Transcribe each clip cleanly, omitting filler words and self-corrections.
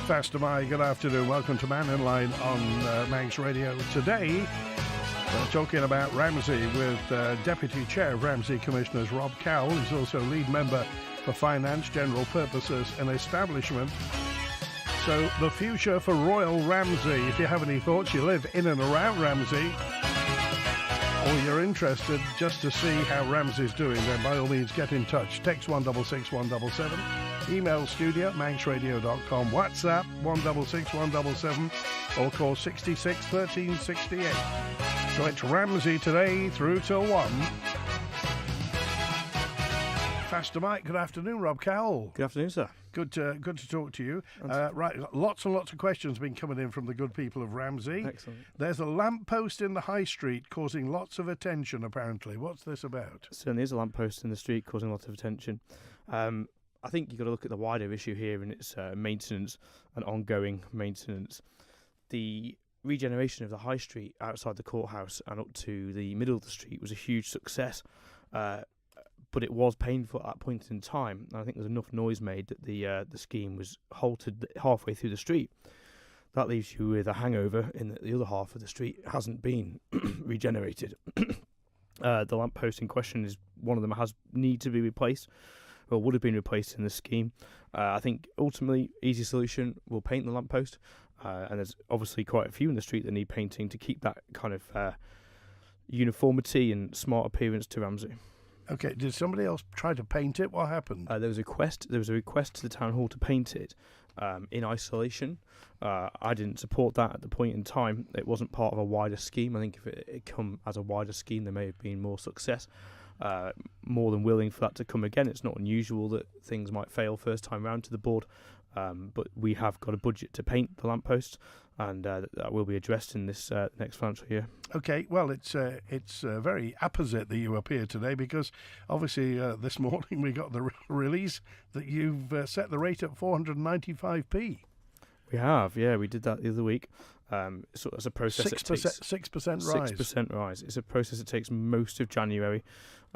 Faster Mai, good afternoon. Welcome to Mannin Line on Manx Radio. Today, we're talking about Ramsey with Deputy Chair of Ramsey Commissioners Rob Cowell. He's also lead member for Finance, General Purposes and Establishment. So, the future for Royal Ramsey. If you have any thoughts, you live in and around Ramsey, or you're interested just to see how Ramsey's doing, then by all means get in touch. Text 166 email studio@manxradio.com, WhatsApp 166 or call 66 13 68. So it's Ramsey today through till 1. Faster Mike, good afternoon. Rob Cowell. Good afternoon, sir. Good to talk to you. Right, lots and lots of questions been coming in from the good people of Ramsey. Excellent. There's a lamppost in the high street causing lots of attention, apparently. What's this about? Certainly is a lamppost in the street causing lots of attention. I think you've got to look at the wider issue here, and it's maintenance and ongoing maintenance. The regeneration of the high street outside the courthouse and up to the middle of the street was a huge success. But it was painful at that point in time. And I think there's enough noise made that the scheme was halted halfway through the street. That leaves you with a hangover in that the other half of the street hasn't been regenerated. The lamppost in question is one of them need to be replaced, or would have been replaced in the scheme. I think ultimately easy solution will paint the lamppost, and there's obviously quite a few in the street that need painting to keep that kind of uniformity and smart appearance to Ramsey. Okay, did somebody else try to paint it? What happened? There was a request to the town hall to paint it in isolation. I didn't support that at the point in time. It wasn't part of a wider scheme. I think if it had come as a wider scheme, there may have been more success. More than willing for that to come again. It's not unusual that things might fail first time round to the board, but we have got a budget to paint the lampposts, and that will be addressed in this next financial year. Okay, well, it's very apposite that you appear today, because obviously this morning we got the release that you've set the rate at 495p. We have, yeah, we did that the other week. So as a process, 6% rise. 6% rise. It's a process that takes most of January.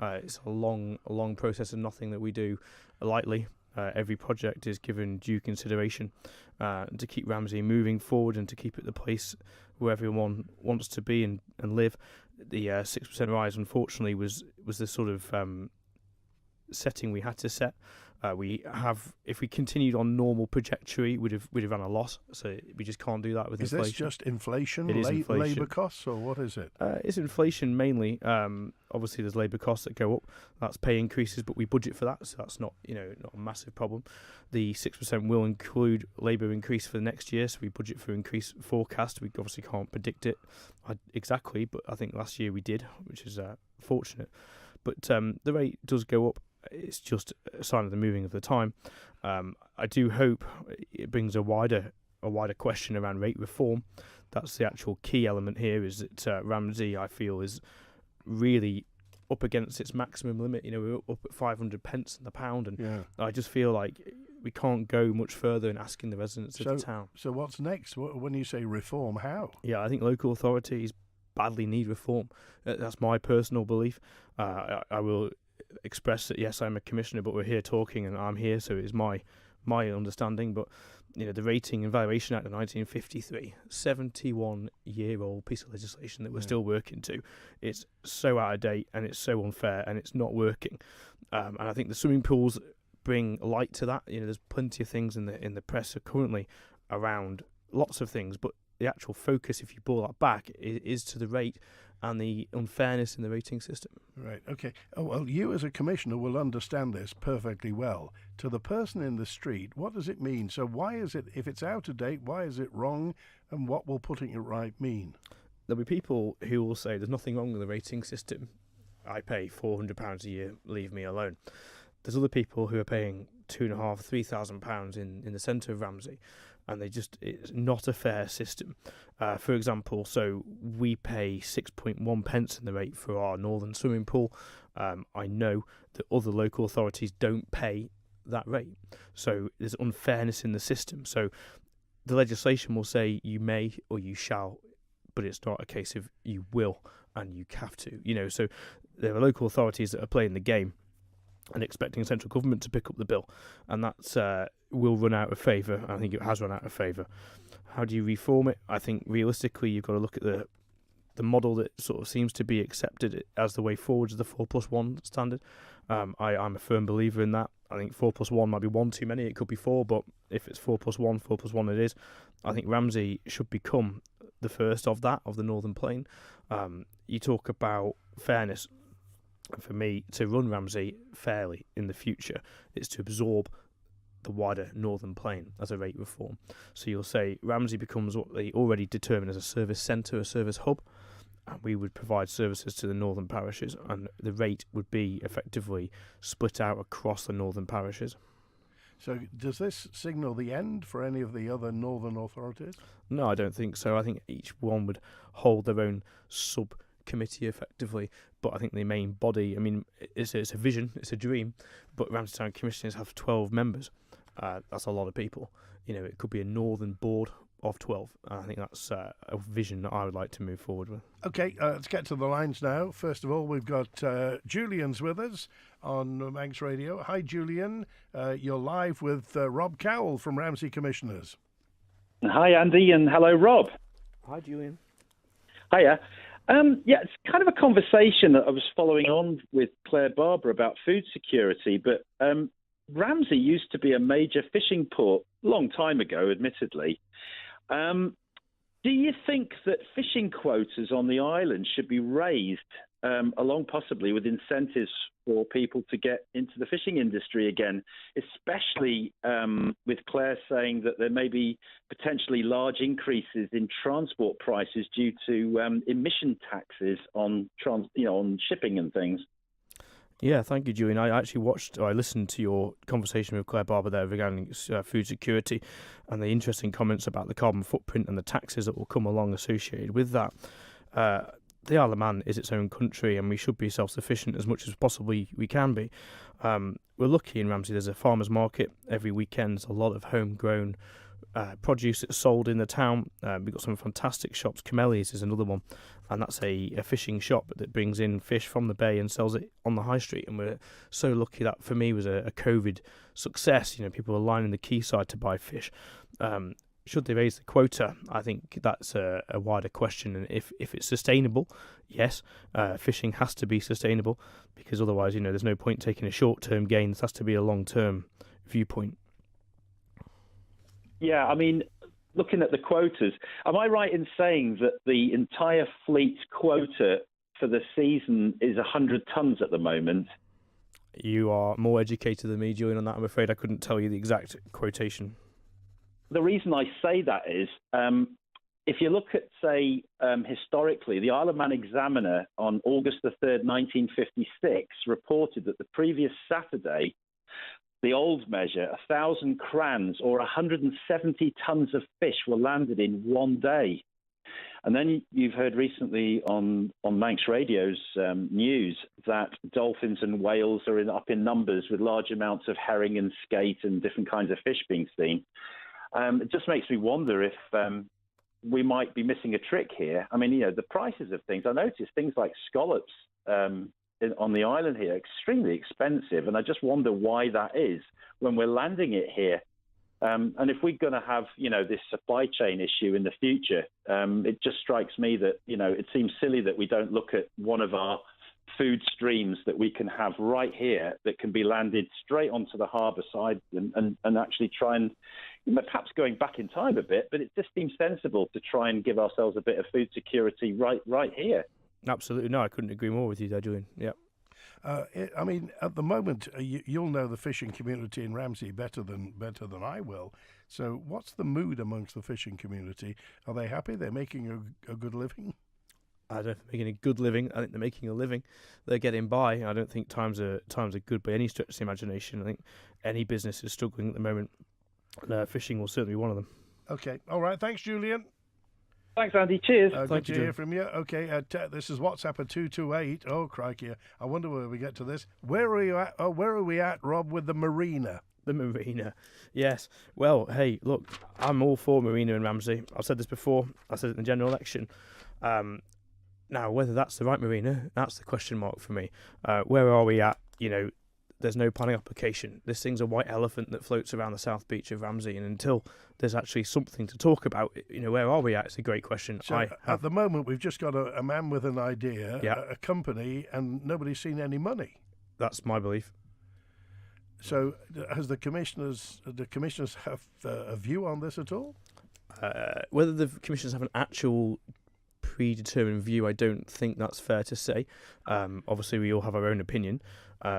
It's a long process, and nothing that we do lightly. Every project is given due consideration to keep Ramsey moving forward and to keep it the place where everyone wants to be and live. The 6% rise, unfortunately, was the sort of setting we had to set. If we continued on normal trajectory, we'd have run a loss. So we just can't do that with inflation. Is this just inflation? It is inflation. Labour costs, or what is it? It's inflation mainly. Obviously, there's labour costs that go up. That's pay increases, but we budget for that, so that's not a massive problem. The 6% will include labour increase for the next year, so we budget for increase forecast. We obviously can't predict it exactly, but I think last year we did, which is fortunate. But the rate does go up. It's just a sign of the moving of the time. I do hope it brings a wider question around rate reform. That's the actual key element here, is that Ramsey, I feel, is really up against its maximum limit. We're up at 500 pence in the pound, and I just feel like we can't go much further in asking the residents of the town. So what's next? When you say reform, how? Yeah, I think local authorities badly need reform. That's my personal belief. I will express that, yes, I'm a commissioner, but we're here talking and I'm here, so it's my understanding. But the Rating and Valuation Act of 1953, 71-year-old piece of legislation that we're still working to. It's so out of date, and it's so unfair, and it's not working. And I think the swimming pools bring light to that. There's plenty of things in the press currently around lots of things, but the actual focus, if you pull that back, is to the rate and the unfairness in the rating system. Right, okay. Oh, well, you as a commissioner will understand this perfectly well. To the person in the street, what does it mean? So why is it, if it's out of date, why is it wrong, and what will putting it right mean? There'll be people who will say there's nothing wrong with the rating system. I pay £400 a year, leave me alone. There's other people who are paying £2,500, £3,000 in the centre of Ramsey, and it's not a fair system. For example, so we pay 6.1 pence in the rate for our northern swimming pool. I know that other local authorities don't pay that rate. So there's unfairness in the system. So the legislation will say you may or you shall, but it's not a case of you will and you have to. So there are local authorities that are playing the game and expecting central government to pick up the bill, and that's will run out of favour. I think it has run out of favour. How do you reform it? I think realistically you've got to look at the model that sort of seems to be accepted as the way forward is the 4+1 standard. I'm a firm believer in that. I think 4+1 might be one too many. It could be 4, but if it's 4+1, 4+1 it is. I think Ramsey should become the first of that, of the Northern Plain. You talk about fairness. For me, to run Ramsey fairly in the future is to absorb the wider Northern Plain as a rate reform. So you'll say Ramsey becomes what they already determine as a service centre, a service hub, and we would provide services to the northern parishes, and the rate would be effectively split out across the northern parishes. So does this signal the end for any of the other northern authorities? No, I don't think so. I think each one would hold their own subcommittee effectively, but I think the main body, I mean, it's a vision, it's a dream, but Ramsey Town Commissioners have 12 members. That's a lot of people. It could be a northern board of 12. I think that's a vision that I would like to move forward with. Okay, let's get to the lines now. First of all, we've got Julian's with us on Manx Radio. Hi, Julian. You're live with Rob Cowell from Ramsey Commissioners. Hi, Andy, and hello, Rob. Hi, Julian. Hiya. It's kind of a conversation that I was following on with Claire Barber about food security, but Ramsey used to be a major fishing port a long time ago, admittedly. Do you think that fishing quotas on the island should be raised along possibly with incentives for people to get into the fishing industry again, especially with Claire saying that there may be potentially large increases in transport prices due to emission taxes on on shipping and things? Yeah, thank you, Julian. I actually listened to your conversation with Claire Barber there regarding food security and the interesting comments about the carbon footprint and the taxes that will come along associated with that. The Isle of Man is its own country, and we should be self-sufficient as much as possibly we can be. We're lucky in Ramsey. There's a farmer's market every weekend. There's a lot of homegrown produce that's sold in the town. We've got some fantastic shops. Camelli's is another one, and that's a fishing shop that brings in fish from the bay and sells it on the high street. And we're so lucky that for me was a COVID success. People are lining the quayside to buy fish. Should they raise the quota? I think that's a wider question. And if it's sustainable, yes, fishing has to be sustainable, because otherwise, there's no point taking a short-term gain. This has to be a long-term viewpoint. Yeah, I mean, looking at the quotas, am I right in saying that the entire fleet quota for the season is 100 tonnes at the moment? You are more educated than me, Julian, on that. I'm afraid I couldn't tell you the exact quotation. The reason I say that is, if you look at, say, historically, the Isle of Man Examiner on August the 3rd, 1956, reported that the previous Saturday, the old measure, 1,000 crans or 170 tonnes of fish were landed in one day. And then you've heard recently on Manx Radio's news that dolphins and whales are up in numbers, with large amounts of herring and skate and different kinds of fish being seen. It just makes me wonder if we might be missing a trick here. I mean, the prices of things, I noticed things like scallops on the island here, extremely expensive. And I just wonder why that is when we're landing it here. And if we're going to have, this supply chain issue in the future, it just strikes me that, it seems silly that we don't look at one of our food streams that we can have right here that can be landed straight onto the harbour side and actually try and, perhaps going back in time a bit, but it just seems sensible to try and give ourselves a bit of food security right here. Absolutely. No, I couldn't agree more with you there, Julian. Yeah. I mean, at the moment, you'll know the fishing community in Ramsey better than I will. So what's the mood amongst the fishing community? Are they happy? They're making a good living? I don't think they're making a good living. I think they're making a living. They're getting by. I don't think times are good by any stretch of the imagination. I think any business is struggling at the moment. Fishing will certainly be one of them. Okay. All right. Thanks, Julian. Thanks, Andy. Cheers. Good to hear from you. Okay, this is WhatsApp at 228. Oh, crikey. I wonder where we get to this. Where are we at, Rob, with the Marina? The Marina. Yes. Well, hey, look, I'm all for Marina and Ramsey. I've said this before. I said it in the general election. Now, whether that's the right Marina, that's the question mark for me. Where are we at? The there's no planning application. This thing's a white elephant that floats around the south beach of Ramsey, and until there's actually something to talk about, where are we at? It's a great question. So at the moment, we've just got a man with an idea, a company, and nobody's seen any money. That's my belief. So has the commissioners have a view on this at all? Whether the commissioners have an actual predetermined view, I don't think that's fair to say. Obviously, we all have our own opinion.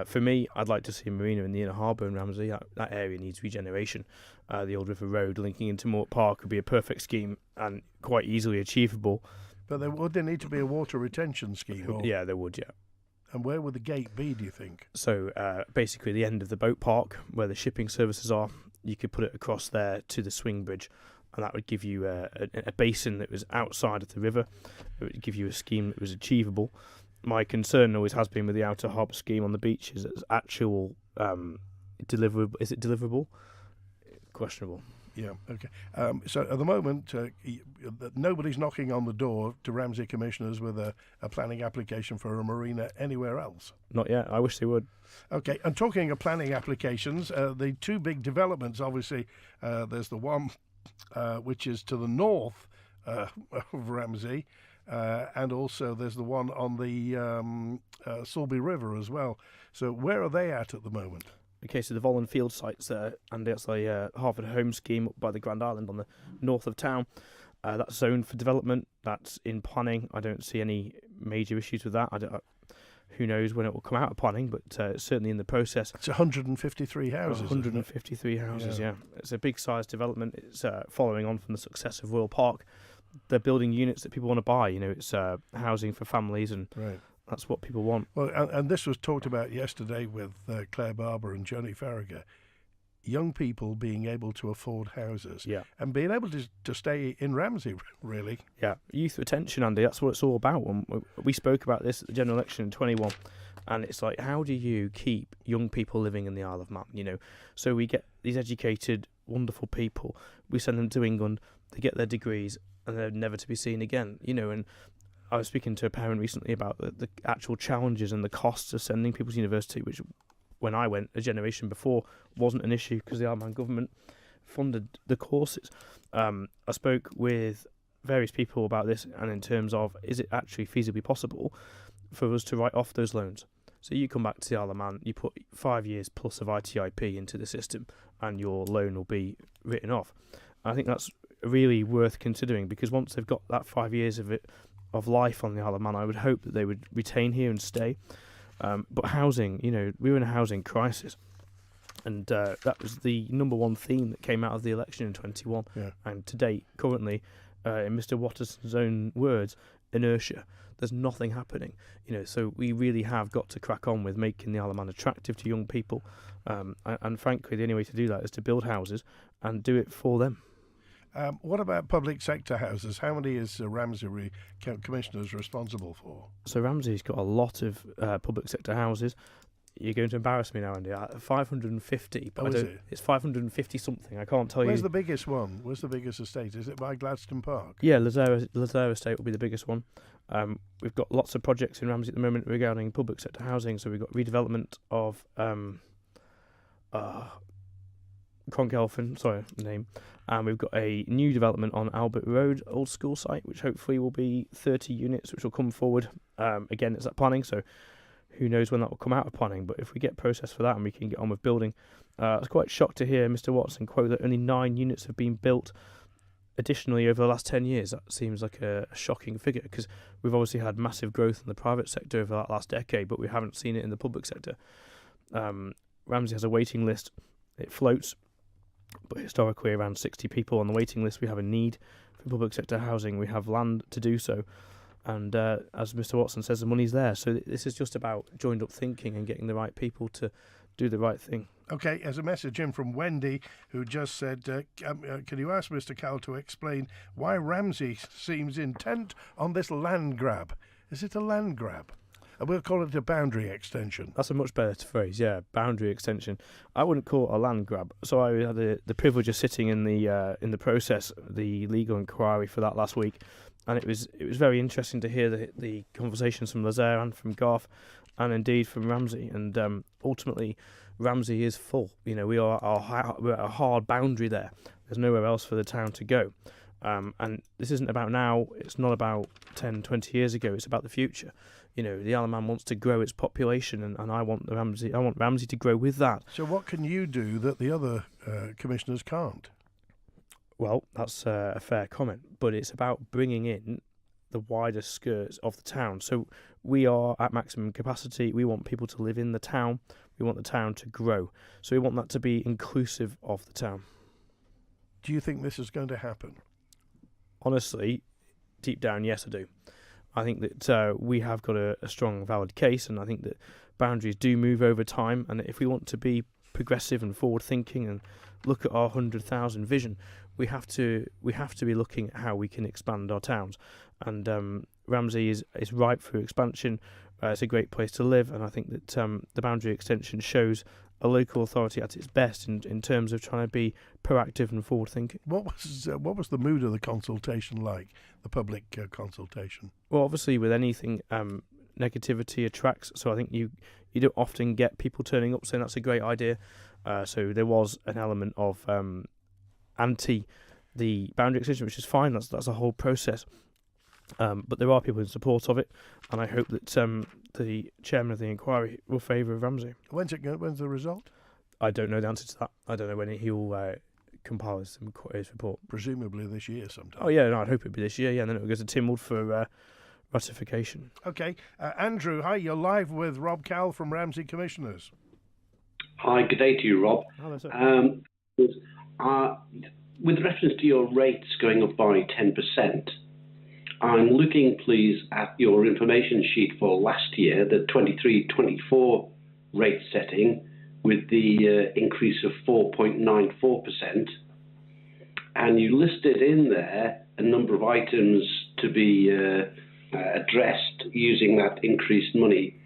For me, I'd like to see a marina in the inner harbour in Ramsey. That area needs regeneration. The Old River Road linking into Mort Park would be a perfect scheme and quite easily achievable. But would there need to be a water retention scheme? Yeah, there would, yeah. And where would the gate be, do you think? So basically the end of the boat park where the shipping services are, you could put it across there to the swing bridge, and that would give you a basin that was outside of the river. It would give you a scheme that was achievable. My concern always has been with the outer harbour scheme on the beach is its actual deliverable. Is it deliverable? Questionable. Yeah, okay. So at the moment, nobody's knocking on the door to Ramsey commissioners with a planning application for a marina anywhere else? Not yet. I wish they would. Okay, and talking of planning applications, the two big developments, obviously, there's the one which is to the north of Ramsey, and also there's the one on the Sulby River as well. So where are they at the moment? Okay, so the Vollen Field site's there, and it's a Harvard Home scheme up by the Grand Island on the north of town. That's zoned for development. That's in planning. I don't see any major issues with that. Who knows when it will come out of planning, but it's certainly in the process. It's 153 houses. 153 houses, yeah. It's a big-sized development. It's following on from the success of Royal Park. They're building units that people want to buy. It's housing for families, and that's what people want. Well, and this was talked about yesterday with Claire Barber and Johnny Farragher. Young people being able to afford houses and being able to stay in Ramsey, really. Yeah, youth retention, Andy, that's what it's all about. We spoke about this at the general election in 21, and it's like, how do you keep young people living in the Isle of Man? So we get these educated, wonderful people, we send them to England, they get their degrees, and they're never to be seen again, and I was speaking to a parent recently about the actual challenges and the costs of sending people to university, which when I went a generation before wasn't an issue because the Isle of Man government funded the courses. I spoke with various people about this, and in terms of, is it actually feasibly possible for us to write off those loans? So you come back to the Isle of Man, you put 5 years plus of ITIP into the system, and your loan will be written off. I think that's really worth considering, because once they've got that 5 years of life on the Isle of Man, I would hope that they would retain here and stay. But housing, we were in a housing crisis, and that was the number one theme that came out of the election in 21. Yeah. And to date, currently, in Mr. Watterson's own words, inertia. There's nothing happening, So we really have got to crack on with making the Isle of Man attractive to young people, and frankly, the only way to do that is to build houses and do it for them. What about public sector houses? How many is Ramsey commissioners responsible for? So Ramsey's got a lot of public sector houses. You're going to embarrass me now, Andy. 550. But is it? It's 550 something. I can't tell you. Where's the biggest one? Where's the biggest estate? Is it by Gladstone Park? Yeah, Lezayre Estate will be the biggest one. We've got lots of projects in Ramsey at the moment regarding public sector housing. So we've got redevelopment of Cronkelfen, sorry, name. And we've got a new development on Albert Road, old school site, which hopefully will be 30 units, which will come forward. Again, it's at planning, so who knows when that will come out of planning. But if we get process for that and we can get on with building, I was quite shocked to hear Mr. Watson quote that only 9 units have been built additionally over the last 10 years. That seems like a shocking figure, because we've obviously had massive growth in the private sector over that last decade, but we haven't seen it in the public sector. Ramsey has a waiting list. It floats, but historically around 60 people on the waiting list. We have a need for public sector housing. We have land to do so. And as Mr. Watson says, the money's there. So this is just about joined up thinking and getting the right people to do the right thing. Okay, there's a message in from Wendy, who just said, can you ask Mr. Cowell to explain why Ramsey seems intent on this land grab? Is it a land grab? We'll call it a boundary extension. That's a much better phrase, yeah, boundary extension. I wouldn't call it a land grab. So I had the privilege of sitting in the process, the legal inquiry for that last week, and it was very interesting to hear the conversations from Lezayre and from Garth. and indeed from Ramsey. And ultimately, Ramsey is full. We are we're at a hard boundary there. There's nowhere else for the town to go. And this isn't about now. It's not about 10, 20 years ago. It's about the future. The Isle of Man wants to grow its population, and I want Ramsey to grow with that. So what can you do that the other commissioners can't? Well, that's a fair comment, but it's about bringing in the wider skirts of the town. So we are at maximum capacity. We want people to live in the town. We want the town to grow. So we want that to be inclusive of the town. Do you think this is going to happen? Honestly, deep down, yes, I do. I think that we have got a strong, valid case, and I think that boundaries do move over time. And if we want to be progressive and forward-thinking and look at our 100,000 vision, we have to be looking at how we can expand our towns. And Ramsey is ripe for expansion. It's a great place to live, and I think that the boundary extension shows a local authority at its best in terms of trying to be proactive and forward-thinking. What was the mood of the consultation like, the public consultation? Well, obviously, with anything, negativity attracts. So I think you don't often get people turning up saying that's a great idea. So there was an element of anti the boundary extension, which is fine. That's a whole process. But there are people in support of it, and I hope that the chairman of the inquiry will favour Ramsey. When's the result? I don't know the answer to that. I don't know when he will compile his report. Presumably this year sometime. Oh yeah, no, I'd hope it'd be this year. Yeah, and then it will go to Tynwald for ratification. Okay, Andrew, hi. You're live with Rob Cowell from Ramsey Commissioners. Hi, good day to you, Rob. Hello, sir. With reference to your rates going up by 10%, I'm looking, please, at your information sheet for last year, the 23-24 rate setting, with the increase of 4.94%. And you listed in there a number of items to be addressed using that increased money,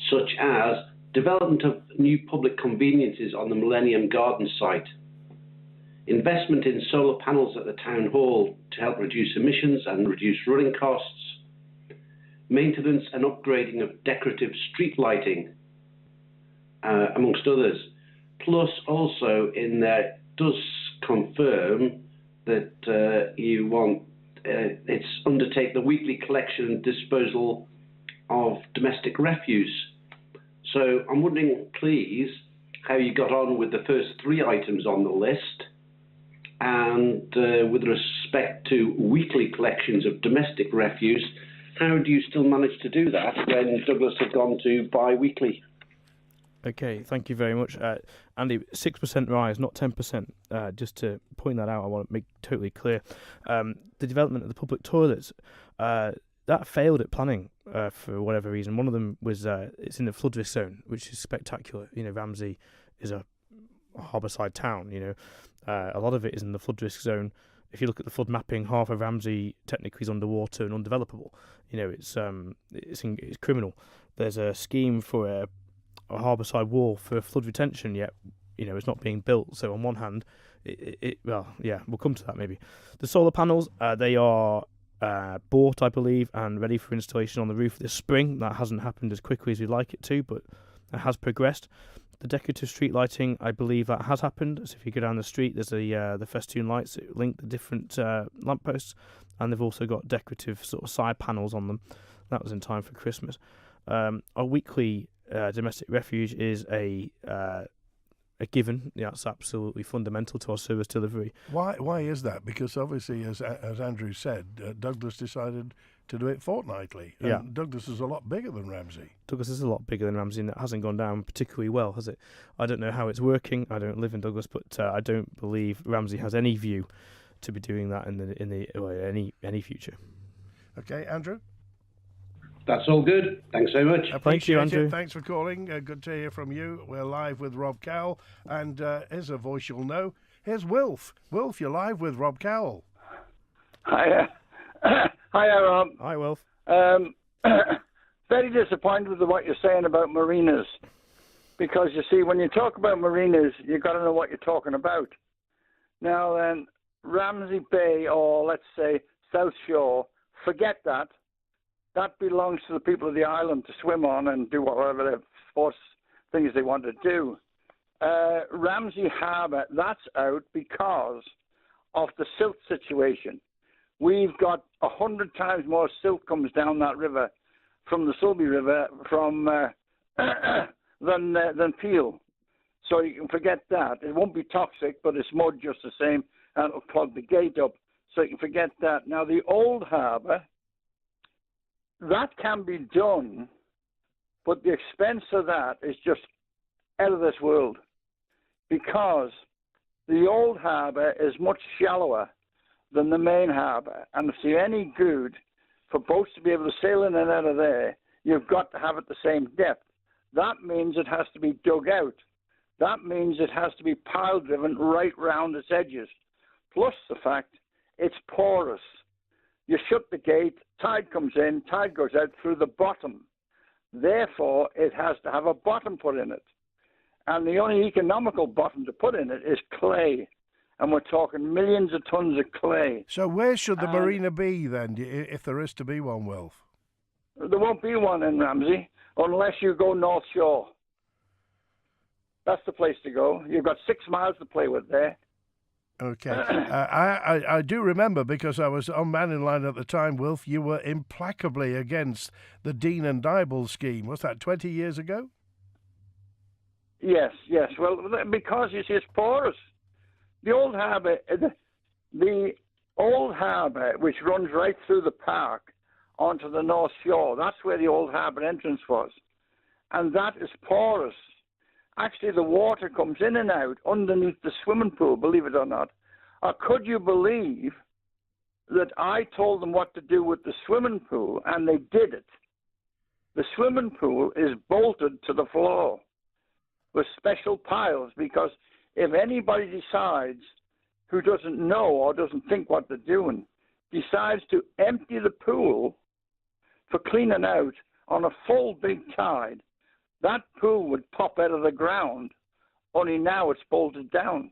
such as development of new public conveniences on the Millennium Garden site, investment in solar panels at the town hall to help reduce emissions and reduce running costs, maintenance and upgrading of decorative street lighting, amongst others. Plus also in there does confirm that you want it's undertake the weekly collection and disposal of domestic refuse. So I'm wondering, please, how you got on with the first three items on the list, and with respect to weekly collections of domestic refuse, how do you still manage to do that when Douglas had gone to bi-weekly? Okay, thank you very much. Andy, 6% rise, not 10%. Just to point that out, I want to make totally clear. The development of the public toilets, that failed at planning for whatever reason. One of them was it's in the flood risk zone, which is spectacular. Ramsey is a harbourside town, a lot of it is in the flood risk zone. If you look at the flood mapping, half of Ramsey technically is underwater and undevelopable. It's criminal. There's a scheme for a harbourside wall for flood retention, yet it's not being built. So on one hand, we'll come to that maybe. The solar panels, they are bought, I believe, and ready for installation on the roof this spring. That hasn't happened as quickly as we'd like it to, but it has progressed. The decorative street lighting, I believe that has happened. So if you go down the street, there's the festoon lights that link the different lampposts, and they've also got decorative sort of side panels on them. That was in time for Christmas. Our weekly domestic refuge is a given. Yeah, it's absolutely fundamental to our service delivery. Why is that? Because obviously, as Andrew said, Douglas decided to do it fortnightly. And yeah. Douglas is a lot bigger than Ramsey. Douglas is a lot bigger than Ramsey, and it hasn't gone down particularly well, has it? I don't know how it's working. I don't live in Douglas, but I don't believe Ramsey has any view to be doing that in any future. Okay, Andrew? That's all good. Thanks so much. Thank you, Andrew. Thanks for calling. Good to hear from you. We're live with Rob Cowell, and here's a voice you'll know. Here's Wilf. Wilf, you're live with Rob Cowell. Hi, Rob. Hi, Wilf. Very disappointed with what you're saying about marinas, because you see, when you talk about marinas, you got to know what you're talking about. Now then, Ramsey Bay, or let's say South Shore, forget that. that belongs to the people of the island to swim on and do whatever their sports things they want to do. Ramsey Harbour, that's out because of the silt situation. We've got 100 times more silt comes down that river from the Sulby River than Peel. So you can forget that. It won't be toxic, but it's mud just the same, and it'll clog the gate up. So you can forget that. Now, the old harbour, that can be done, but the expense of that is just out of this world, because the old harbour is much shallower than the main harbour, and if you're any good for boats to be able to sail in and out of there, you've got to have it the same depth. That means it has to be dug out. That means it has to be pile driven right round its edges, plus the fact it's porous. You shut the gate, tide comes in, tide goes out through the bottom. Therefore, it has to have a bottom put in it. And the only economical bottom to put in it is clay. And we're talking millions of tons of clay. So where should the marina be then, if there is to be one, Wilf? There won't be one in Ramsey unless you go North Shore. That's the place to go. You've got 6 miles to play with there. Okay. I do remember, because I was on Mannin line at the time, Wilf, you were implacably against the Dean and Dyball scheme. Was that 20 years ago? Yes. Well, because you see, it's porous. The old harbour, which runs right through the park onto the North Shore, that's where the old harbour entrance was. And that is porous. Actually, the water comes in and out underneath the swimming pool, believe it or not. Or could you believe that I told them what to do with the swimming pool, and they did it? The swimming pool is bolted to the floor with special piles, because if anybody decides, who doesn't know or doesn't think what they're doing, decides to empty the pool for cleaning out on a full big tide, that pool would pop out of the ground, only now it's bolted down.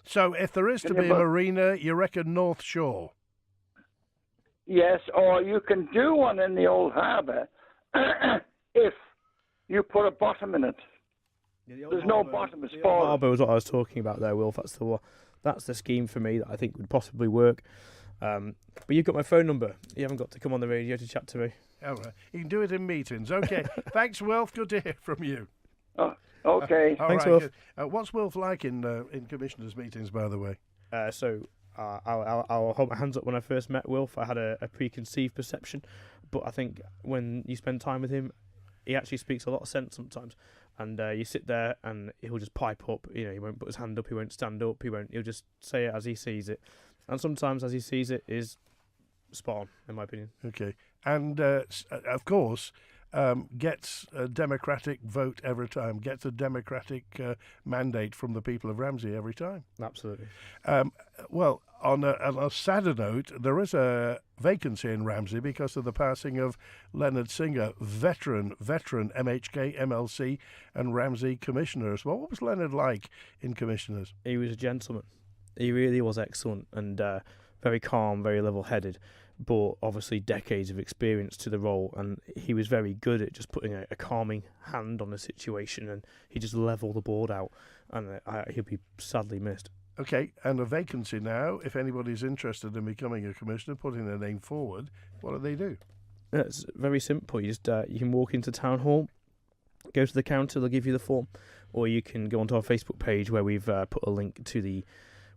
So if there is to be a marina, you reckon North Shore? Yes, or you can do one in the old harbour if you put a bottom in it. Yeah, There's no bottom. It's porous. Harbour was what I was talking about there, Wilf. That's the scheme for me that I think would possibly work. But you've got my phone number. You haven't got to come on the radio to chat to me. All right. You can do it in meetings. Okay. Thanks, Wilf. Good to hear from you. Oh, okay. Thanks, right, Wilf. What's Wilf like in commissioners' meetings, by the way? I'll hold my hands up. When I first met Wilf, I had a preconceived perception, but I think when you spend time with him, he actually speaks a lot of sense sometimes. And you sit there and he'll just pipe up. You know, he won't put his hand up, he won't stand up, he'll just say it as he sees it. And sometimes as he sees it is spot on, in my opinion. Okay. And, of course, gets a democratic vote every time, gets a democratic mandate from the people of Ramsey every time. Absolutely. Well, on a sadder note, there is a vacancy in Ramsey because of the passing of Leonard Singer, veteran MHK, MLC and Ramsey commissioners. Well, what was Leonard like in commissioners? He was a gentleman. He really was excellent and very calm, very level-headed, but obviously decades of experience to the role, and he was very good at just putting a calming hand on the situation, and he just leveled the board out, and he'll be sadly missed. Okay, and a vacancy now. If anybody's interested in becoming a commissioner, putting their name forward, what do they do? It's very simple. You just you can walk into town hall, go to the counter, they'll give you the form, or you can go onto our Facebook page where we've put a link to the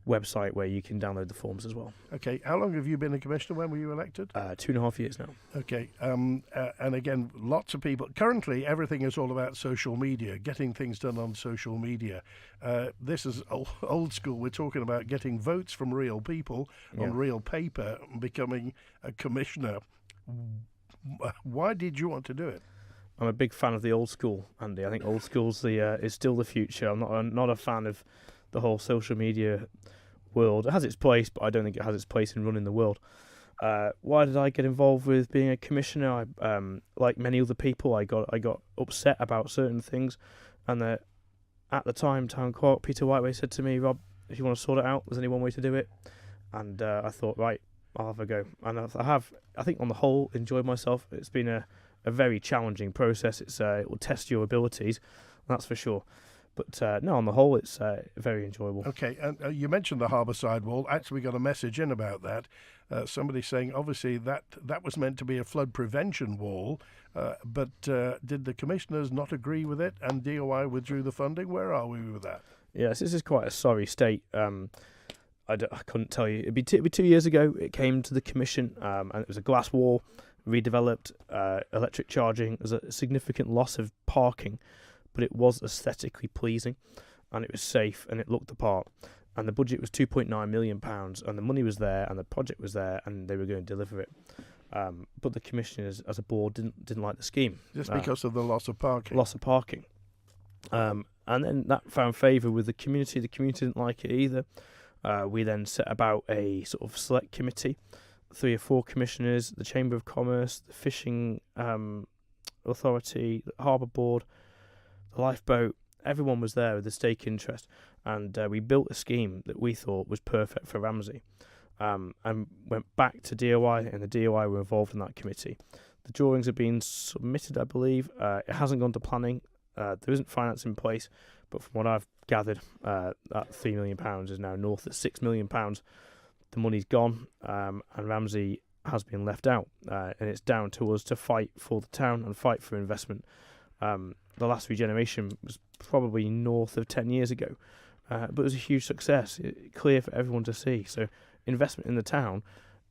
website where you can download the forms as well. Okay, how long have you been a commissioner? When were you elected? 2.5 years now. Okay, and again, lots of people. Currently, everything is all about social media, getting things done on social media. This is old school. We're talking about getting votes from real people on real paper, becoming a commissioner. Why did you want to do it? I'm a big fan of the old school, Andy. I think old school's is still the future. I'm not a fan of the whole social media world. It has its place, but I don't think it has its place in running the world. Why did I get involved with being a commissioner? Like many other people, I got upset about certain things, and at the time, Town Clerk Peter Whiteway said to me, "Rob, if you want to sort it out, there's only one way to do it." And I thought, right, I'll have a go. And I think on the whole, enjoyed myself. It's been a very challenging process. It will test your abilities, that's for sure. But no, on the whole, it's very enjoyable. Okay, and you mentioned the harbour side wall. Actually, we got a message in about that. Somebody saying, obviously, that was meant to be a flood prevention wall, but did the commissioners not agree with it and DOI withdrew the funding? Where are we with that? Yes, this is quite a sorry state. I couldn't tell you. It'd be 2 years ago. It came to the commission, and it was a glass wall, redeveloped, electric charging. There's a significant loss of parking, but it was aesthetically pleasing, and it was safe, and it looked the part. And the budget was £2.9 million, and the money was there, and the project was there, and they were going to deliver it. But the commissioners, as a board, didn't like the scheme. Just because of the loss of parking? Loss of parking. And then that found favour with the community. The community didn't like it either. We then set about a sort of select committee, 3 or 4 commissioners, the Chamber of Commerce, the Fishing Authority, the Harbour Board, the Lifeboat. Everyone was there with a stake interest, and we built a scheme that we thought was perfect for Ramsey, and went back to DOI, and the DOI were involved in that committee. The drawings have been submitted, I believe. It hasn't gone to planning. There isn't finance in place, but from what I've gathered, that £3 million is now north of £6 million. The money's gone, and Ramsey has been left out, and it's down to us to fight for the town and fight for investment. The last regeneration was probably north of 10 years ago, but it was a huge success, clear for everyone to see. So investment in the town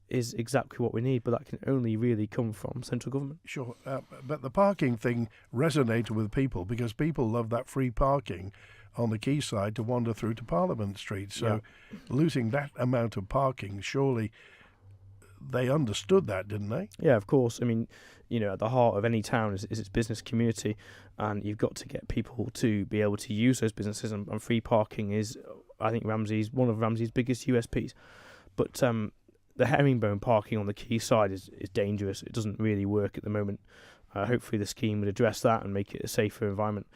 is exactly what we need, but that can only really come from central government. Sure, but the parking thing resonated with people because people love that free parking on the quayside to wander through to Parliament Street. So losing that amount of parking, surely they understood that, didn't they? Yeah, of course. I mean, at the heart of any town is its business community, and you've got to get people to be able to use those businesses, and free parking is, I think, one of Ramsey's biggest USPs. But the herringbone parking on the quayside is dangerous. It doesn't really work at the moment. Hopefully the scheme would address that and make it a safer environment.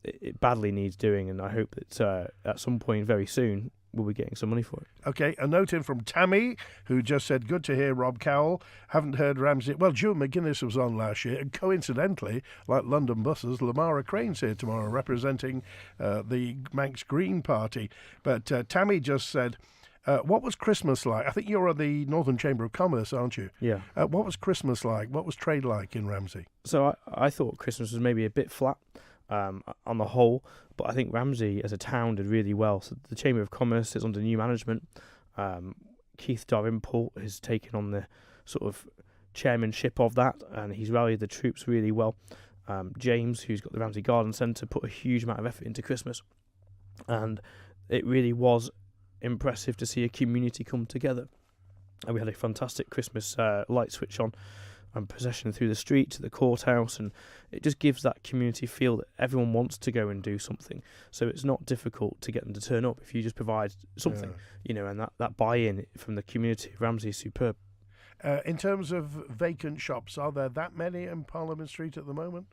It badly needs doing, and I hope that at some point very soon we'll be getting some money for it. Okay, a note in from Tammy, who just said, good to hear Rob Cowell. Haven't heard Ramsey. Well, Joe McGuinness was on last year, and coincidentally, like London buses, Lamara Crane's here tomorrow representing the Manx Green Party. But Tammy just said, what was Christmas like? I think you're at the Northern Chamber of Commerce, aren't you? Yeah. What was Christmas like? What was trade like in Ramsey? So I thought Christmas was maybe a bit flat on the whole, but I think Ramsey as a town did really well. So the Chamber of Commerce is under new management. Keith Davenport has taken on the sort of chairmanship of that, and he's rallied the troops really well. James, who's got the Ramsey Garden Centre, put a huge amount of effort into Christmas, and it really was impressive to see a community come together. And we had a fantastic Christmas light switch on and procession through the street to the courthouse, and it just gives that community feel that everyone wants to go and do something. So it's not difficult to get them to turn up if you just provide something, and that buy-in from the community of Ramsey is superb. In terms of vacant shops, are there that many in Parliament Street at the moment?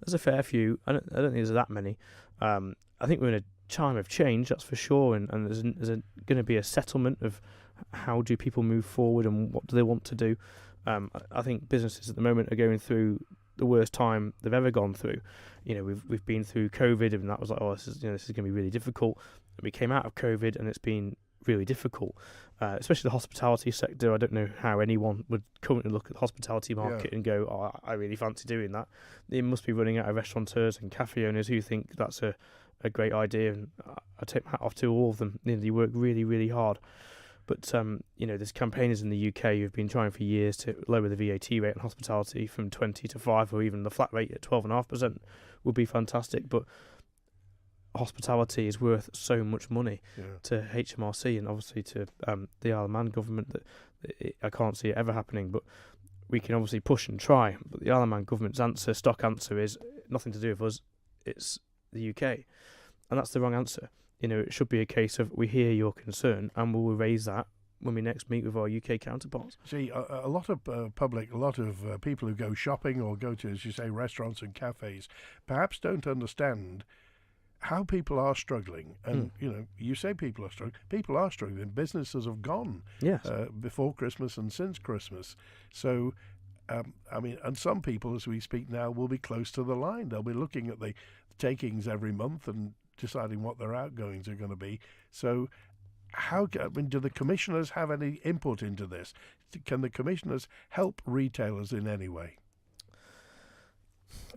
There's a fair few. I don't think there's that many. I think we're in a time of change, that's for sure, and there's going to be a settlement of how do people move forward and what do they want to do. I think businesses at the moment are going through the worst time they've ever gone through. We've been through COVID, and that was like, this is going to be really difficult. And we came out of COVID, and it's been really difficult, especially the hospitality sector. I don't know how anyone would currently look at the hospitality market and go, "Oh, I really fancy doing that." They must be running out of restaurateurs and cafe owners who think that's a great idea, and I take my hat off to all of them. They work really, really hard. But, there's campaigners in the UK who've been trying for years to lower the VAT rate on hospitality from 20 to 5, or even the flat rate at 12.5% would be fantastic. But hospitality is worth so much money to HMRC and obviously to the Isle of Man government that I can't see it ever happening. But we can obviously push and try. But the Isle of Man government's stock answer is nothing to do with us, it's the UK. And that's the wrong answer. It should be a case of we hear your concern and we will raise that when we next meet with our UK counterparts. See, a lot of public, a lot of people who go shopping or go to, as you say, restaurants and cafes, perhaps don't understand how people are struggling. And, you say people are struggling. People are struggling. Businesses have gone before Christmas and since Christmas. So, and some people, as we speak now, will be close to the line. They'll be looking at the takings every month and deciding what their outgoings are going to be. So, do the commissioners have any input into this? Can the commissioners help retailers in any way?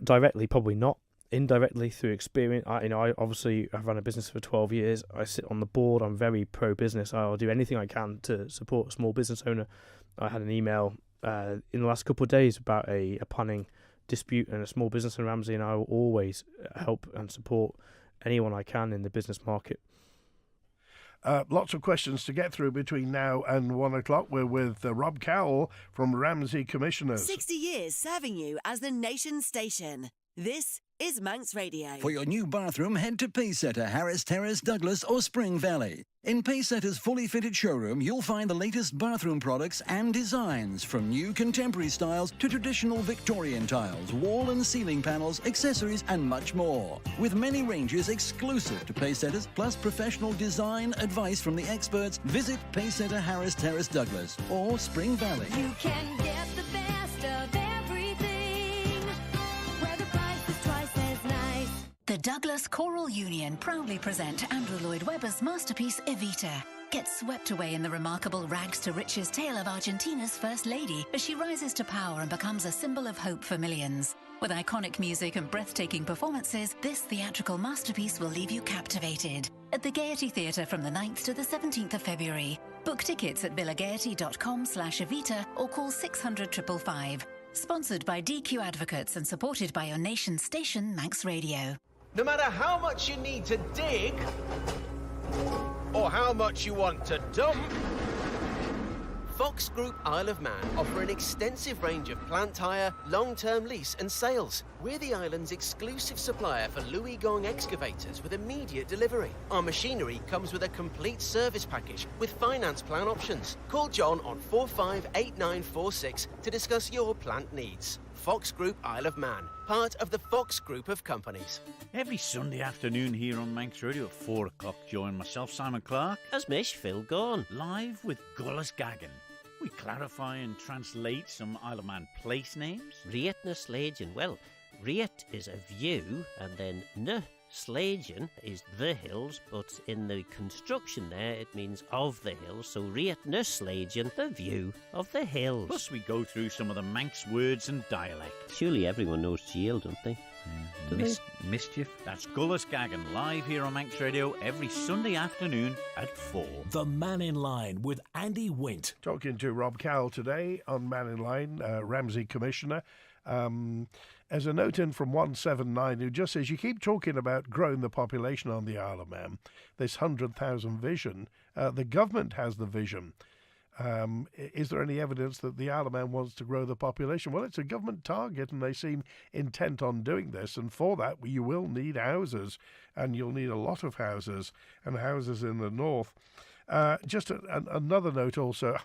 Directly, probably not. Indirectly, through experience. I obviously have run a business for 12 years. I sit on the board. I'm very pro-business. I'll do anything I can to support a small business owner. I had an email in the last couple of days about a planning dispute and a small business in Ramsey, and I will always help and support anyone I can in the business market. Lots of questions to get through between now and 1 o'clock. We're with Rob Cowell from Ramsey Commissioners. 60 years serving you as the nation's station. This is Manx Radio. For your new bathroom, head to Pacesetter, Harris Terrace, Douglas or Spring Valley. In Pacesetter's fully fitted showroom, you'll find the latest bathroom products and designs, from new contemporary styles to traditional Victorian tiles, wall and ceiling panels, accessories and much more. With many ranges exclusive to Pacesetters, plus professional design advice from the experts, visit Pacesetter, Harris Terrace, Douglas or Spring Valley. You can get the best of everything, where the price is twice as nice. The Douglas Choral Union proudly present Andrew Lloyd Webber's masterpiece Evita. Get swept away in the remarkable rags to riches tale of Argentina's First Lady as she rises to power and becomes a symbol of hope for millions. With iconic music and breathtaking performances, this theatrical masterpiece will leave you captivated. At the Gaiety Theatre from the 9th to the 17th of February. Book tickets at villagaiety.com/Evita or call 600 555. Sponsored by DQ Advocates and supported by your nation's station, Manx Radio. No matter how much you need to dig, or how much you want to dump, Fox Group Isle of Man offer an extensive range of plant hire, long-term lease and sales. We're the island's exclusive supplier for Louis Gong excavators with immediate delivery. Our machinery comes with a complete service package with finance plan options. Call John on 458946 to discuss your plant needs. Fox Group Isle of Man, part of the Fox Group of companies. Every Sunday afternoon here on Manx Radio at 4 o'clock, join myself, Simon Clark, as Mish Phil Gorn, live with Gullis Gagan. We clarify and translate some Isle of Man place names. Riet na Slagen. Well, Riet is a view, and then na Slagen is the hills, but in the construction there it means of the hills, so Riet na Slagen, the view of the hills. Plus we go through some of the Manx words and dialect. Surely everyone knows Giel, don't they? Mischief. That's Gullis Gagan, live here on Manx Radio every Sunday afternoon at 4. The Man in Line with Andy Wint. Talking to Rob Cowell today on Man in Line, Ramsey Commissioner. There's a note in from 179 who just says, you keep talking about growing the population on the Isle of Man, this 100,000 vision. The government has the vision. Is there any evidence that the Isle of Man wants to grow the population? Well, it's a government target and they seem intent on doing this. And for that, you will need houses, and you'll need a lot of houses, and houses in the north. Just another note also.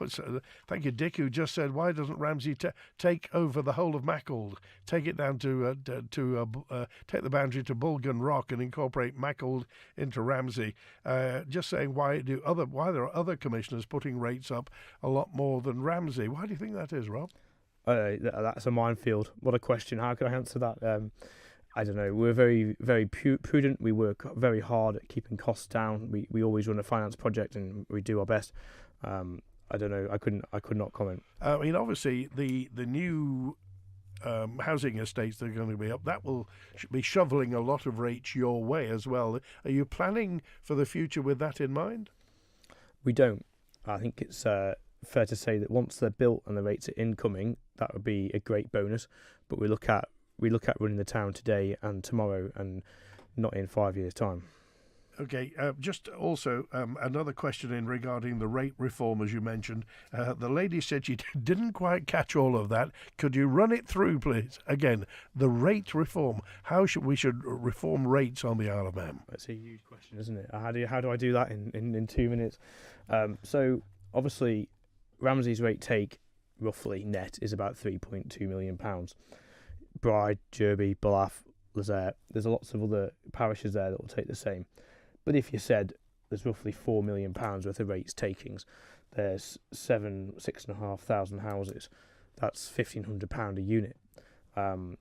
Thank you, Dick, who just said, why doesn't Ramsey take over the whole of Mackle, take it down to take the boundary to Bulgan Rock and incorporate Mackle into Ramsey? Just saying, why there are other commissioners putting rates up a lot more than Ramsey? Why do you think that is, Rob? That's a minefield. What a question. How can I answer that? I don't know. We're very, very prudent. We work very hard at keeping costs down. We always run a finance project and we do our best. I don't know. I could not comment. I mean, obviously, the new housing estates that are going to be up, that will be shoveling a lot of rates your way as well. Are you planning for the future with that in mind? We don't. I think it's fair to say that once they're built and the rates are incoming, that would be a great bonus. But we look at running the town today and tomorrow and not in 5 years' time. Okay, just also another question in regarding the rate reform, as you mentioned. The lady said she didn't quite catch all of that. Could you run it through, please? Again, the rate reform. How should we reform rates on the Isle of Man? That's a huge question, isn't it? How do I do that in 2 minutes? So obviously, Ramsey's rate take roughly net is about £3.2 million. Bride, Derby, Ballaugh, there's lots of other parishes there that will take the same. But if you said there's roughly £4 million worth of rates takings, there's 6,500 houses, that's £1,500 a unit. And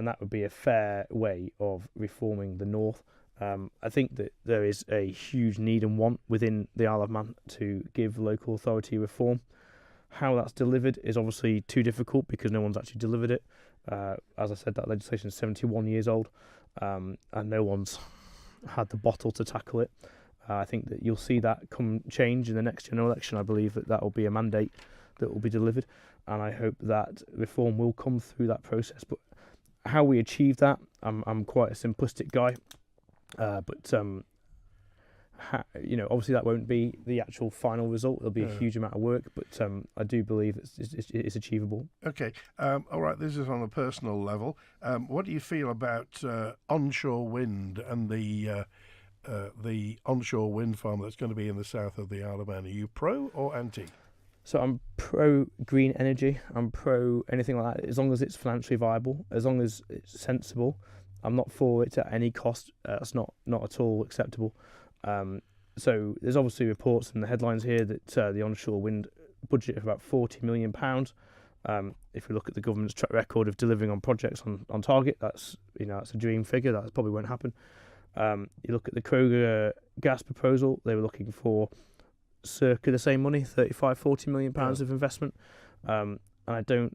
that would be a fair way of reforming the north. I think that there is a huge need and want within the Isle of Man to give local authority reform. How that's delivered is obviously too difficult because no one's actually delivered it. As I said, that legislation is 71 years old, and no one's had the bottle to tackle it. I think that you'll see that come change in the next general election. I believe that will be a mandate that will be delivered, and I hope that reform will come through that process. But how we achieve that, I'm quite a simplistic guy, but obviously that won't be the actual final result. There'll be a huge amount of work, but I do believe it's achievable. Okay, all right. This is on a personal level. What do you feel about onshore wind and the onshore wind farm that's going to be in the south of the Isle of Man? Are you pro or anti? So I'm pro green energy. I'm pro anything like that, as long as it's financially viable, as long as it's sensible. I'm not for it at any cost. That's not at all acceptable. So there's obviously reports in the headlines here that the onshore wind budget of about £40 million. If we look at the government's track record of delivering on projects on target, that's a dream figure. That probably won't happen. You look at the Kroger gas proposal; they were looking for circa the same money, £40 million of investment. And again,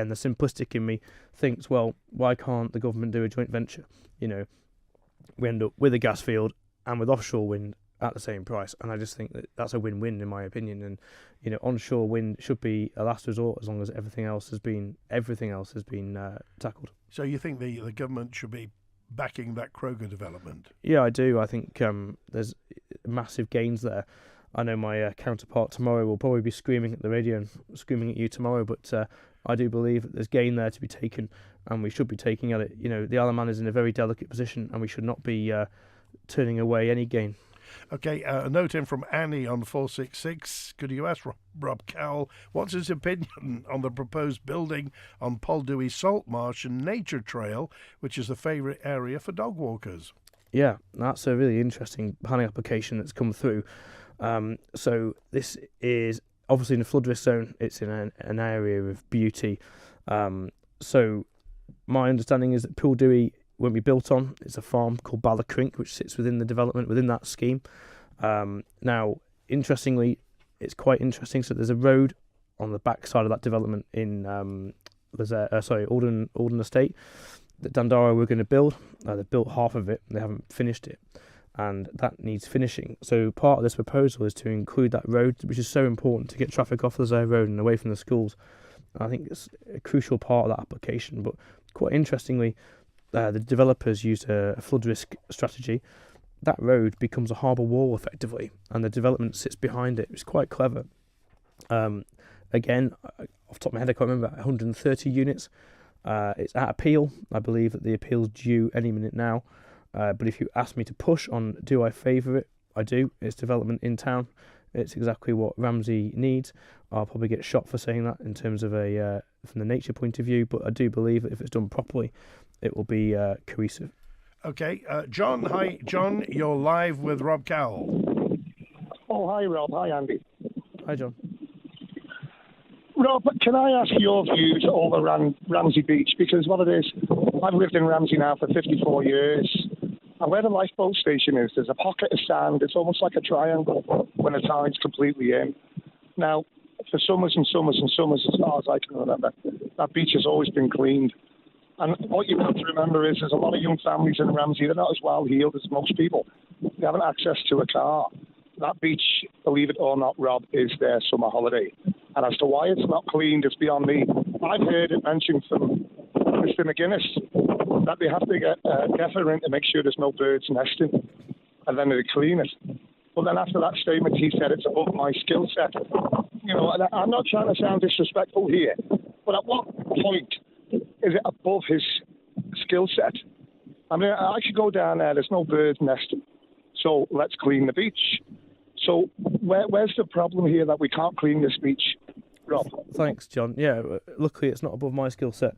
the simplistic in me thinks, well, why can't the government do a joint venture? We end up with a gas field and with offshore wind at the same price, and I just think that that's a win-win in my opinion. And onshore wind should be a last resort as long as everything else has been tackled. So you think the government should be backing that Kroger development? Yeah, I do. I think there's massive gains there. I know my counterpart tomorrow will probably be screaming at the radio and screaming at you tomorrow, but I do believe that there's gain there to be taken, and we should be taking at it. The Isle of Man is in a very delicate position, and we should not be turning away any gain. Okay, a note in from Annie on 466. Could you ask Rob Cowell what's his opinion on the proposed building on Poldui Salt Marsh and Nature Trail, which is a favourite area for dog walkers? Yeah, that's a really interesting planning application that's come through. So this is obviously in a flood risk zone. It's in an area of beauty. So my understanding is that Poldui won't be built on. It's a farm called Ballacrint, which sits within the development, within that scheme. Now, interestingly, it's quite interesting. So there's a road on the back side of that development in Alden Estate that Dandara were going to build. They've built half of it. They haven't finished it, and that needs finishing. So part of this proposal is to include that road, which is so important to get traffic off the Zare Road and away from the schools. I think it's a crucial part of that application. But quite interestingly, the developers used a flood risk strategy. That road becomes a harbour wall effectively, and the development sits behind it. It's quite clever. Again, off the top of my head, I can't remember, 130 units. It's at appeal. I believe that the appeal's due any minute now. But if you ask me to push on, do I favour it? I do. It's development in town. It's exactly what Ramsey needs. I'll probably get shot for saying that in terms of from the nature point of view, but I do believe that if it's done properly, it will be cohesive. Okay, John. Hi, John. You're live with Rob Cowell. Oh, hi, Rob. Hi, Andy. Hi, John. Rob, can I ask your views over Ramsey Beach? Because what it is, I've lived in Ramsey now for 54 years. And where the lifeboat station is, there's a pocket of sand. It's almost like a triangle when the tide's completely in. Now, for summers and summers and summers, as far as I can remember, that beach has always been cleaned. And what you've got to remember is there's a lot of young families in Ramsey. They're not as well heeled as most people. They haven't access to a car. That beach, believe it or not, Rob, is their summer holiday. And as to why it's not cleaned, it's beyond me. I've heard it mentioned from Mr. McGuinness that they have to get Gaffer in to make sure there's no birds nesting, and then they clean it. But then after that statement, he said it's above my skill set. I'm not trying to sound disrespectful here, but at what point is it above his skill set? I mean, I should go down there. There's no birds nesting, so let's clean the beach. So where's the problem here that we can't clean this beach? Rob. Thanks, John. Yeah, luckily it's not above my skill set.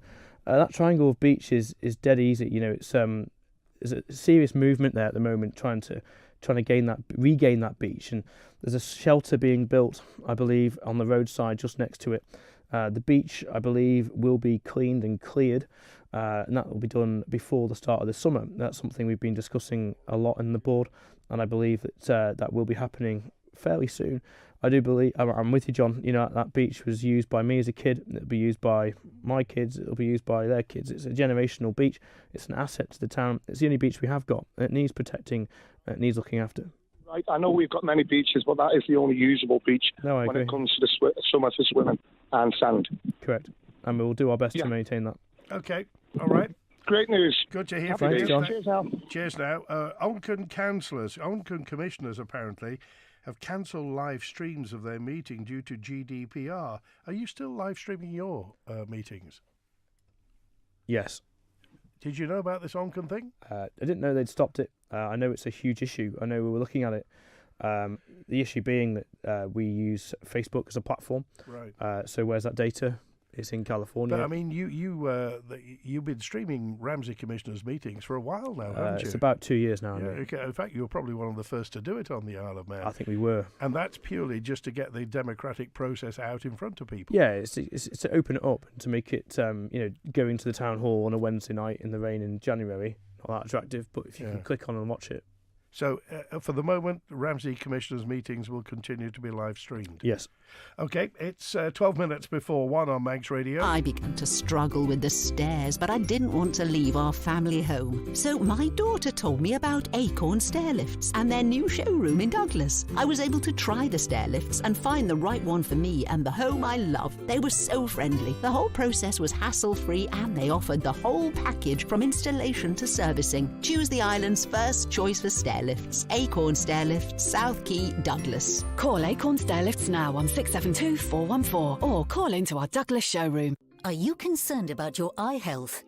That triangle of beach is dead easy. You know, it's there's a serious movement there at the moment, trying to regain that beach, and there's a shelter being built, I believe, on the roadside just next to it. The beach, I believe, will be cleaned and cleared, and that will be done before the start of the summer. That's something we've been discussing a lot in the board, and I believe that that will be happening fairly soon. I do believe, I'm with you, John. You know, that beach was used by me as a kid. It'll be used by my kids. It'll be used by their kids. It's a generational beach. It's an asset to the town. It's the only beach we have got. It needs protecting. It needs looking after. Right. I know we've got many beaches, but that is the only usable beach when it comes to the summer for swimming and sand. Correct. And we'll do our best to maintain that. Okay. All right. Great news. Good to hear Happy from you. days. John. Cheers now. Cheers now. Onshore commissioners apparently have cancelled live streams of their meeting due to GDPR. Are you still live streaming your meetings? Yes. Did you know about this Onshore thing? I didn't know they'd stopped it. I know it's a huge issue. I know we were looking at it. The issue being that we use Facebook as a platform. Right. So where's that data? It's in California. But I mean, you've been streaming Ramsey Commissioners meetings for a while now, haven't you? It's about 2 years now. Yeah, okay. In fact, you were probably one of the first to do it on the Isle of Man. I think we were. And that's purely just to get the democratic process out in front of people. Yeah, it's to open it up and to make it, going to the town hall on a Wednesday night in the rain in January, not that attractive, but if you can click on and watch it. So, for the moment, Ramsey Commissioners' meetings will continue to be live streamed. Yes. Okay, it's 12 minutes before 1 on Manx Radio. I began to struggle with the stairs, but I didn't want to leave our family home. So my daughter told me about Acorn Stair Lifts and their new showroom in Douglas. I was able to try the stair lifts and find the right one for me and the home I love. They were so friendly. The whole process was hassle-free and they offered the whole package from installation to servicing. Choose the island's first choice for stair lifts. Acorn Stair Lifts, South Quay, Douglas. Call Acorn Stair Lifts now on 672 414 or call into our Douglas showroom. Are you concerned about your eye health?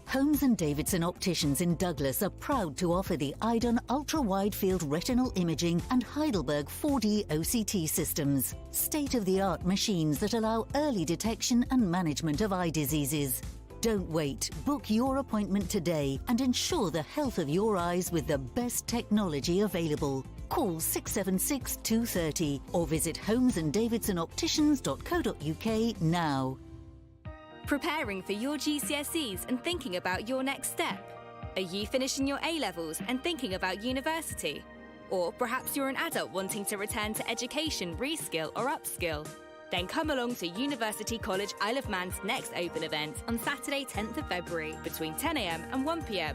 Holmes & Davidson Opticians in Douglas are proud to offer the Eidon Ultra-Wide Field Retinal Imaging and Heidelberg 4D OCT systems, state-of-the-art machines that allow early detection and management of eye diseases. Don't wait. Book your appointment today and ensure the health of your eyes with the best technology available. Call 676 230 or visit holmesanddavidsonopticians.co.uk now. Preparing for your GCSEs and thinking about your next step? Are you finishing your A-levels and thinking about university? Or perhaps you're an adult wanting to return to education, reskill or upskill? Then come along to University College Isle of Man's next open event on Saturday 10th of February between 10 a.m. and 1 p.m.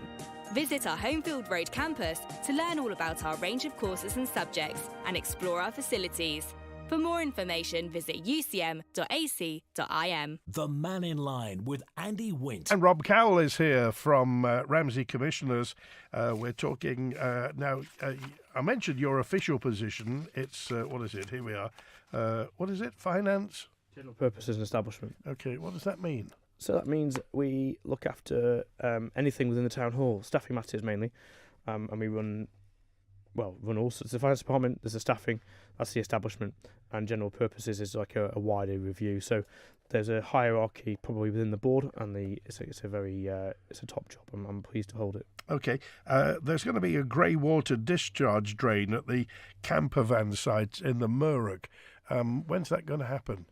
Visit our Homefield Road campus to learn all about our range of courses and subjects and explore our facilities. For more information, visit ucm.ac.im. The Mannin Line with Andy Wint. And Rob Cowell is here from Ramsey Commissioners. We're talking now. I mentioned your official position. It's, what is it? Here we are. What is it? Finance? General purposes and establishment. Okay, what does that mean? So that means we look after anything within the town hall, staffing matters mainly, and we run all sorts. The finance department, there's the staffing, that's the establishment, and general purposes is like a wider review. So there's a hierarchy probably within the board, and it's a top job. I'm pleased to hold it. Okay, there's going to be a grey water discharge drain at the camper van site in the Murrock. When's that going to happen?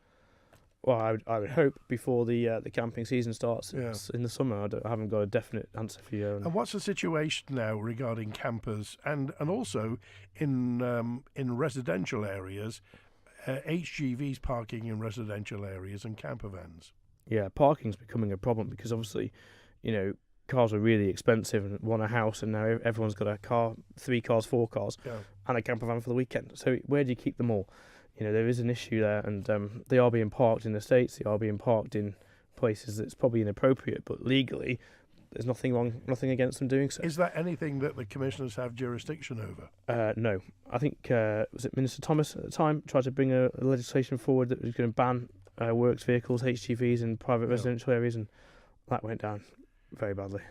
Well, I would hope before the camping season starts. Yeah. It's in the summer. I haven't got a definite answer for you. And what's the situation now regarding campers and also in residential areas, HGVs parking in residential areas and camper vans? Yeah, parking's becoming a problem because obviously, cars are really expensive and want a house, and now everyone's got a car, 3 cars, 4 cars, and a camper van for the weekend. So where do you keep them all? There is an issue there, and they are being parked in the States, they are being parked in places that's probably inappropriate, but legally there's nothing against them doing so. Is that anything that the commissioners have jurisdiction over? No. I think, was it Minister Thomas at the time, tried to bring a legislation forward that was going to ban works vehicles, HGVs in private residential areas, and that went down very badly.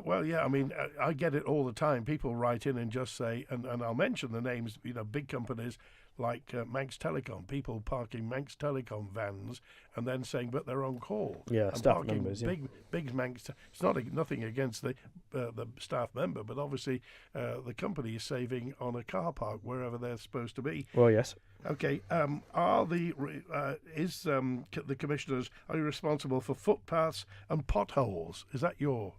Well, yeah, I mean, I get it all the time. People write in and just say, and I'll mention the names, big companies like Manx Telecom, people parking Manx Telecom vans and then saying, but they're on call. Yeah, and staff parking members, yeah. Big Manx. It's nothing against the staff member, but obviously the company is saving on a car park wherever they're supposed to be. Well, yes. Okay. The commissioners, are you responsible for footpaths and potholes? Is that your?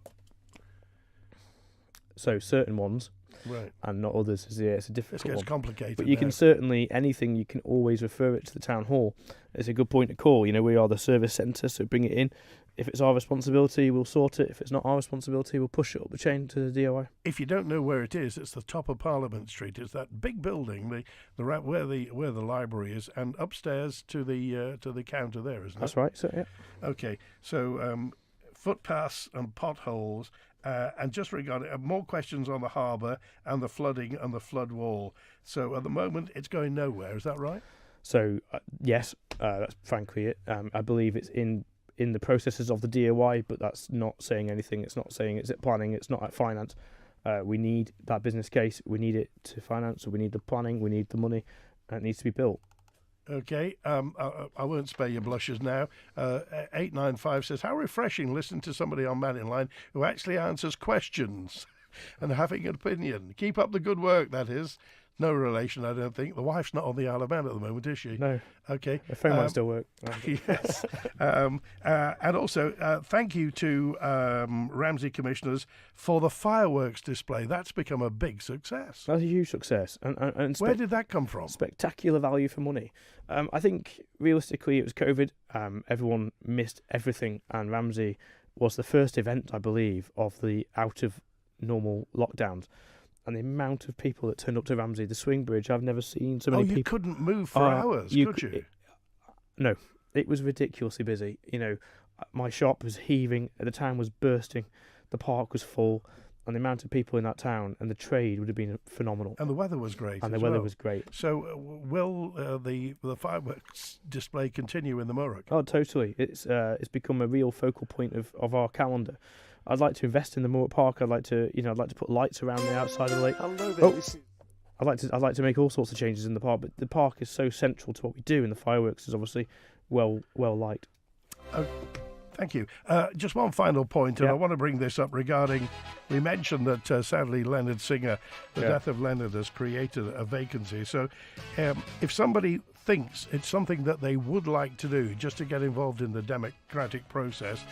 So certain ones, right, and not others. It's a difficult one. It gets complicated. But you can certainly, anything, you can always refer it to the town hall. It's a good point to call. We are the service centre, so bring it in. If it's our responsibility, we'll sort it. If it's not our responsibility, we'll push it up the chain to the DOI. If you don't know where it is, it's the top of Parliament Street. It's that big building, where the library is, and upstairs to the counter there, isn't it? That's right. So yeah. Okay. So footpaths and potholes. And just regarding more questions on the harbour and the flooding and the flood wall. So at the moment, it's going nowhere. Is that right? So yes, that's frankly it. I believe it's in the processes of the DOI, but that's not saying anything. It's not saying it's at planning. It's not at finance. We need that business case. We need it to finance. So we need the planning. We need the money, and it needs to be built. Okay, I won't spare your blushes now. 895 says, how refreshing listening to somebody on Mannin Line who actually answers questions and having an opinion. Keep up the good work, that is. No relation, I don't think. The wife's not on the Isle of Man at the moment, is she? No. Okay. The phone might still work. Yes. And also, thank you to Ramsey Commissioners for the fireworks display. That's become a big success. That's a huge success. And where did that come from? Spectacular value for money. I think, realistically, it was COVID. Everyone missed everything, and Ramsey was the first event, I believe, of the out-of-normal lockdowns. And the amount of people that turned up to Ramsey, the swing bridge, I've never seen so many people. Oh, you couldn't move for hours, could you? No, it was ridiculously busy. My shop was heaving, the town was bursting, the park was full, and the amount of people in that town and the trade would have been phenomenal. And the weather was great. And the weather was great. So, will the fireworks display continue in the Murrock? Oh, totally. It's become a real focal point of our calendar. I'd like to invest in the Moorpark Park. I'd like to put lights around the outside of the lake. I'd like to make all sorts of changes in the park, but the park is so central to what we do, and the fireworks is obviously well liked. Thank you. Just one final point, and I want to bring this up regarding, we mentioned that sadly Leonard Singer, the death of Leonard has created a vacancy. So if somebody thinks it's something that they would like to do just to get involved in the democratic process,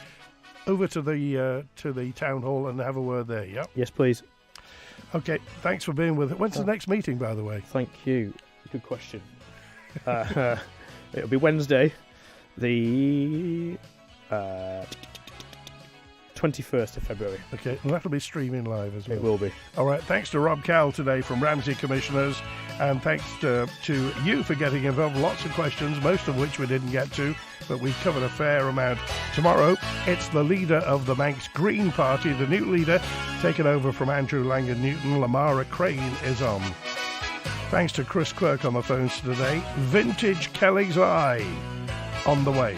over to the town hall and have a word there, yeah? Yes, please. Okay, thanks for being with us. When's the next meeting, by the way? Thank you. Good question. It'll be Wednesday, the 21st of February. Okay, and that'll be streaming live as well. It will be. All right, thanks to Rob Cowell today from Ramsey Commissioners, and thanks to you for getting involved. Lots of questions, most of which we didn't get to, but we've covered a fair amount. Tomorrow, it's the leader of the Manx Green Party, the new leader, taken over from Andrew Langan-Newton. Lamara Crane is on. Thanks to Chris Quirk on the phones today. Vintage Kelly's Eye on the way.